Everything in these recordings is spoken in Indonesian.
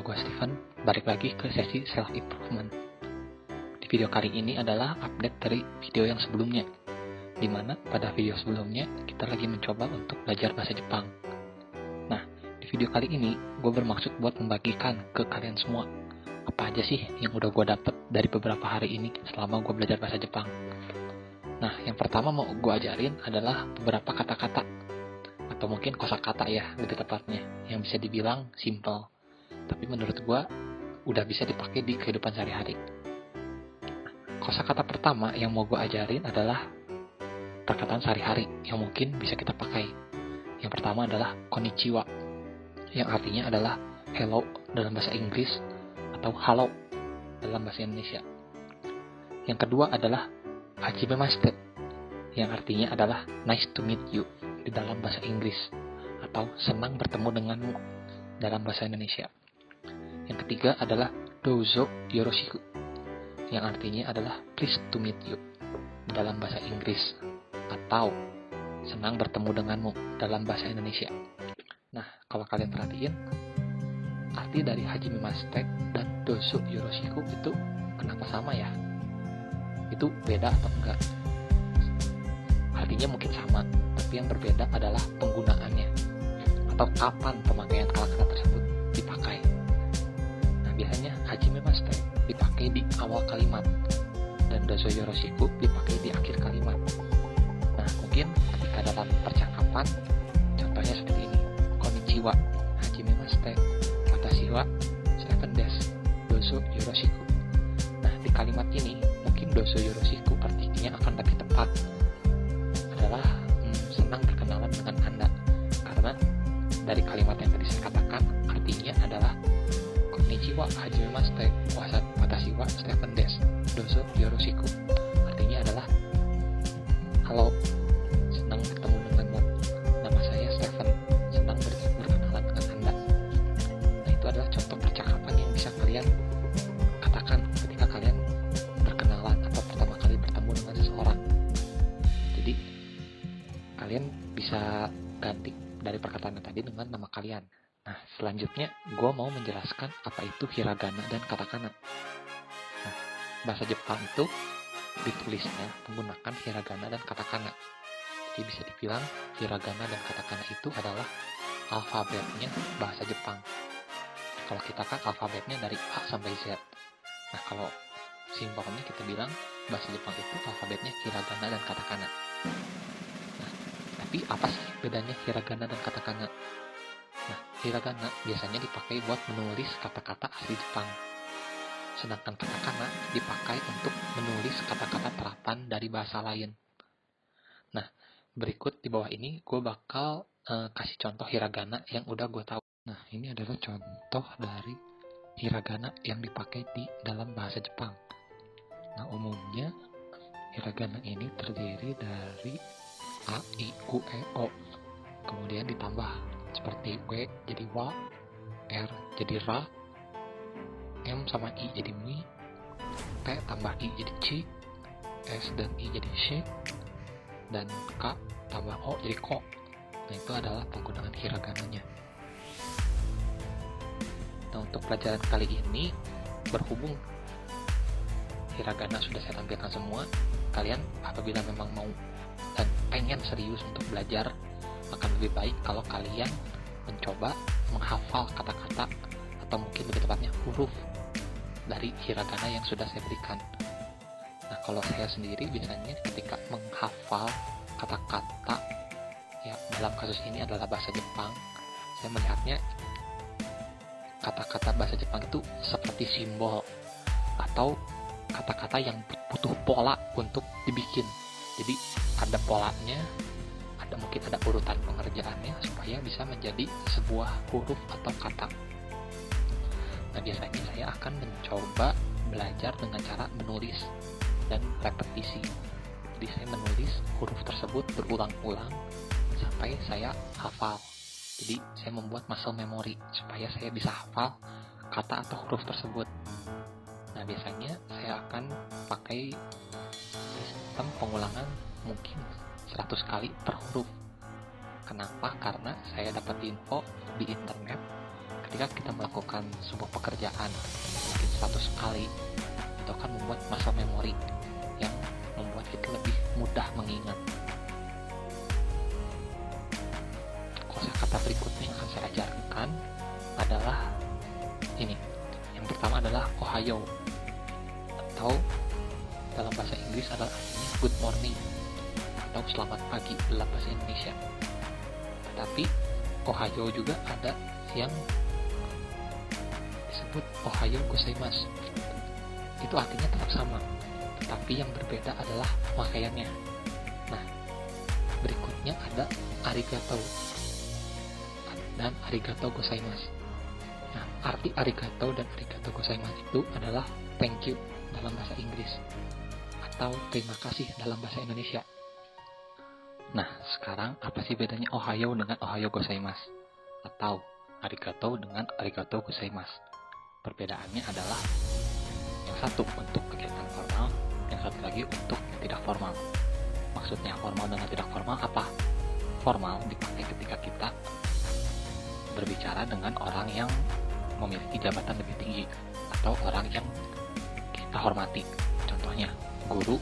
gue Steven, balik lagi ke sesi self improvement. Di video kali ini adalah update dari video yang sebelumnya, dimana pada video sebelumnya kita lagi mencoba untuk belajar bahasa Jepang. Nah, di video kali ini gue bermaksud buat membagikan ke kalian semua apa aja sih yang udah gue dapet dari beberapa hari ini selama gue belajar bahasa Jepang. Nah, yang pertama mau gue ajarin adalah beberapa kata-kata atau mungkin kosakata ya lebih tepatnya, yang bisa dibilang simple, tapi menurut gue udah bisa dipakai di kehidupan sehari-hari. Kosakata pertama yang mau gue ajarin adalah perkataan sehari-hari yang mungkin bisa kita pakai. Yang pertama adalah konnichiwa, yang artinya adalah hello dalam bahasa Inggris atau halo dalam bahasa Indonesia. Yang kedua adalah hajimemashite, yang artinya adalah nice to meet you di dalam bahasa Inggris atau senang bertemu denganmu dalam bahasa Indonesia. Yang ketiga adalah dozo yoroshiku, yang artinya adalah pleased to meet you dalam bahasa Inggris atau senang bertemu denganmu dalam bahasa Indonesia. Nah, kalau kalian perhatiin, arti dari hajimemashite dan dozo yoroshiku itu kenapa sama ya? Itu beda atau enggak? Artinya mungkin sama, tapi yang berbeda adalah penggunaannya atau kapan pemakaian kata-kata tersebut dipakai. Biasanya hajimemashite dipakai di awal kalimat dan dozo yoroshiku dipakai di akhir kalimat. Nah, mungkin ketika dalam percakapan, contohnya seperti ini: konnichiwa, hajimemashite, watashi wa Steven desu, dozo yoroshiku. Nah, di kalimat ini mungkin dozo yoroshiku artinya akan lebih tepat adalah senang berkenalan dengan Anda, karena dari kalimat yang tadi saya katakan artinya adalah konnichiwa hajimemashite watashi wa Steven desu, dozo yoroshiku. Artinya adalah halo, senang bertemu denganmu, nama saya Steven, senang berkenalan dengan Anda. Nah, itu adalah contoh percakapan yang bisa kalian katakan ketika kalian berkenalan atau pertama kali bertemu dengan seseorang. Jadi kalian bisa ganti dari perkataan tadi dengan nama kalian. Nah, selanjutnya gue mau menjelaskan apa itu hiragana dan katakana. Nah, bahasa Jepang itu ditulisnya menggunakan hiragana dan katakana. Jadi bisa dibilang hiragana dan katakana itu adalah alfabetnya bahasa Jepang. Kalau kita kan alfabetnya dari A sampai Z. Nah, kalau simpelnya kita bilang bahasa Jepang itu alfabetnya hiragana dan katakana. Nah, tapi apa sih bedanya hiragana dan katakana? Nah, hiragana biasanya dipakai buat menulis kata-kata asli Jepang. Sedangkan katakana dipakai untuk menulis kata-kata terapan dari bahasa lain. Nah, berikut di bawah ini gue bakal kasih contoh hiragana yang udah gue tahu. Nah, ini adalah contoh dari hiragana yang dipakai di dalam bahasa Jepang. Nah, umumnya hiragana ini terdiri dari A, I, U, E, O. Kemudian ditambah seperti W jadi wa, R jadi ra, M sama I jadi mi, T tambah I jadi ci, S dan I jadi shi, dan K tambah O jadi ko. Nah, itu adalah penggunaan hiragananya. Nah, untuk pelajaran kali ini, berhubung hiragana sudah saya tampilkan semua, kalian apabila memang mau dan pengen serius untuk belajar, akan lebih baik kalau kalian mencoba menghafal kata-kata atau mungkin lebih tepatnya huruf dari hiragana yang sudah saya berikan. Nah, kalau saya sendiri biasanya ketika menghafal kata-kata, ya dalam kasus ini adalah bahasa Jepang, saya melihatnya kata-kata bahasa Jepang itu seperti simbol atau kata-kata yang butuh pola untuk dibikin. Jadi ada polanya, mungkin ada urutan pengerjaannya supaya bisa menjadi sebuah huruf atau kata. Nah, biasanya saya akan mencoba belajar dengan cara menulis dan repetisi. Jadi saya menulis huruf tersebut berulang-ulang sampai saya hafal. Jadi saya membuat muscle memory supaya saya bisa hafal kata atau huruf tersebut. Nah, biasanya saya akan pakai sistem pengulangan mungkin 100 kali per huruf. Kenapa? Karena saya dapat info di internet ketika kita melakukan sebuah pekerjaan mungkin 100 kali, itu akan membuat muscle memory yang membuat kita lebih mudah mengingat. Kosakata berikutnya yang akan saya ajarkan adalah ini. Yang pertama adalah Ohayo, atau dalam bahasa Inggris adalah artinya good morning atau selamat pagi dalam bahasa Indonesia. Tetapi Ohayo juga ada yang disebut Ohayo gozaimasu. Itu artinya tetap sama, tetapi yang berbeda adalah pemakaiannya. Nah, berikutnya ada arigato dan arigato gozaimasu. Nah, arti arigato dan arigato gozaimasu itu adalah thank you dalam bahasa Inggris atau terima kasih dalam bahasa Indonesia. Nah, sekarang apa sih bedanya Ohayo dengan Ohayo gozaimasu atau arigato dengan arigato gozaimasu? Perbedaannya adalah yang satu untuk kegiatan formal, yang satu lagi untuk yang tidak formal. Maksudnya formal dengan tidak formal apa? Formal dipakai ketika kita berbicara dengan orang yang memiliki jabatan lebih tinggi atau orang yang kita hormati. Contohnya guru,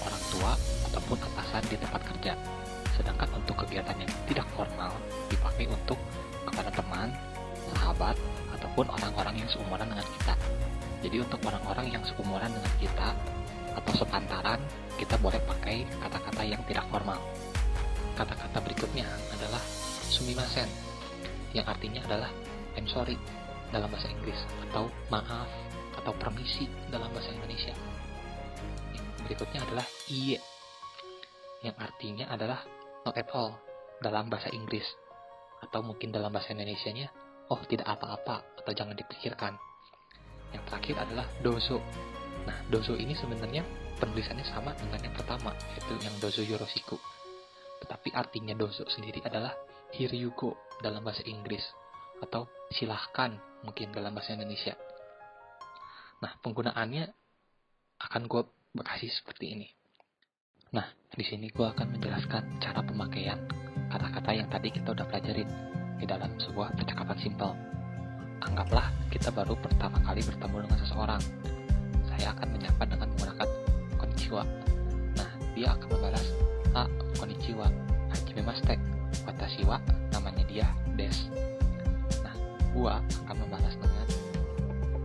orang tua, ataupun atasan di tempat kerja. Sedangkan untuk kegiatan yang tidak formal dipakai untuk kepada teman, sahabat, ataupun orang-orang yang seumuran dengan kita. Jadi untuk orang-orang yang seumuran dengan kita atau sepantaran, kita boleh pakai kata-kata yang tidak formal. Kata-kata berikutnya adalah sumimasen, yang artinya adalah I'm sorry dalam bahasa Inggris, atau maaf atau permisi dalam bahasa Indonesia. Berikutnya adalah iye, yang artinya adalah not at all dalam bahasa Inggris, atau mungkin dalam bahasa Indonesianya oh tidak apa-apa atau jangan dipikirkan. Yang terakhir adalah dozo. Nah, dozo ini sebenarnya penulisannya sama dengan yang pertama, yaitu yang dozo yoroshiku. Tetapi artinya dozo sendiri adalah here you go dalam bahasa Inggris, atau silahkan mungkin dalam bahasa Indonesia. Nah, penggunaannya akan gue kasih seperti ini. Nah, di sini gue akan menjelaskan cara pemakaian kata-kata yang tadi kita udah pelajarin di dalam sebuah percakapan simpel. Anggaplah kita baru pertama kali bertemu dengan seseorang. Saya akan menyapa dengan menggunakan konnichiwa. Nah, dia akan membalas konnichiwa, hajimemashite, watashi wa, namanya dia des. Nah, gua akan membalas dengan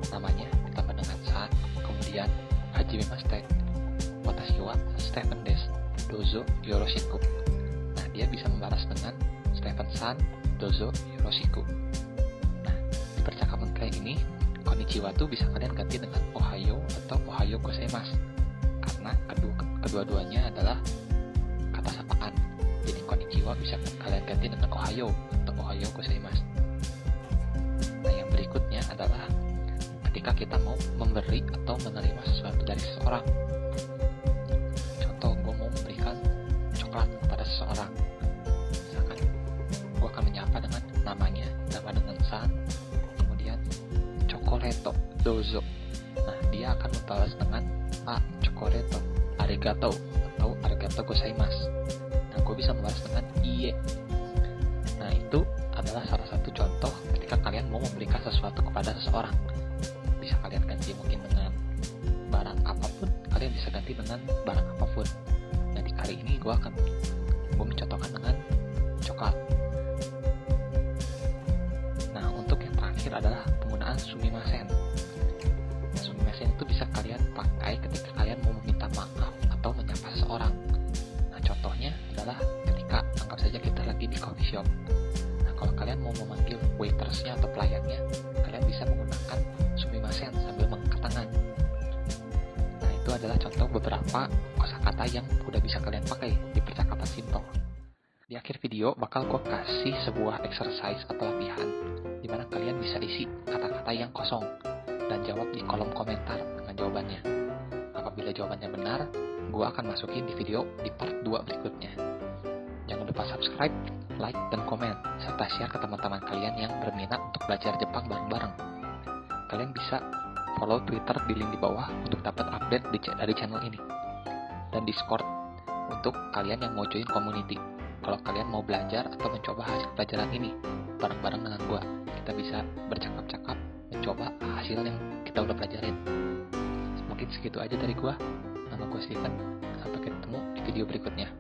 namanya ditambah dengan san, kemudian hajimemashite, watashi wa Stephen des, dozo yoroshiku. Nah, dia bisa membalas dengan Stephen san, dozo yoroshiku. Nah, di percakapan kayak ini, konnichiwa tuh bisa kalian ganti dengan ohayo atau ohayo gozaimasu, karena kedua-duanya adalah kata sapaan. Jadi konnichiwa bisa kalian ganti dengan ohayo atau ohayo gozaimasu. Nah, yang berikutnya adalah ketika kita mau memberi atau menerima sesuatu dari seseorang. Contoh, gue mau memberikan coklat kepada seseorang. Misalkan gue akan menyapa dengan namanya, nama dengan san, kemudian chocoreto, dozo. Nah, dia akan membalas dengan chocoreto, arigato atau arigato gozaimasu. Nah, gue bisa membalas dengan iye. Nah, itu adalah salah satu contoh ketika kalian mau memberikan sesuatu kepada seseorang. Bisa kalian ganti mungkin dengan barang apapun, kalian bisa ganti dengan barang apapun. Nah, di kali ini gue mencontohkan dengan coklat. Nah, untuk yang terakhir adalah penggunaan sumimasen. Sumimasen itu bisa kalian pakai ketika kalian mau meminta maaf atau menyapa seseorang. Nah, contohnya adalah ketika anggap saja kita lagi di coffee shop. Nah, kalau kalian mau memanggil waitersnya atau pelayannya, kalian bisa menggunakan sumimasen sambil mengangkat tangan. Nah, itu adalah contoh beberapa kosakata yang udah bisa kalian pakai di percakapan simple. Di akhir video bakal gue kasih sebuah exercise atau latihan di mana kalian bisa isi kata-kata yang kosong dan jawab di kolom komentar dengan jawabannya. Apabila jawabannya benar, gue akan masukin di video di part 2 berikutnya. Jangan lupa subscribe, like, dan komen, serta share ke teman-teman kalian yang berminat untuk belajar Jepang bareng-bareng. Kalian bisa follow Twitter di link di bawah untuk dapat update dari channel ini. Dan Discord untuk kalian yang mau join community. Kalau kalian mau belajar atau mencoba hasil pelajaran ini bareng-bareng dengan gue, kita kita bisa bercakap-cakap mencoba hasil yang kita udah pelajarin. Mungkin segitu aja dari gua. Nama gua Steven. Sampai ketemu di video berikutnya.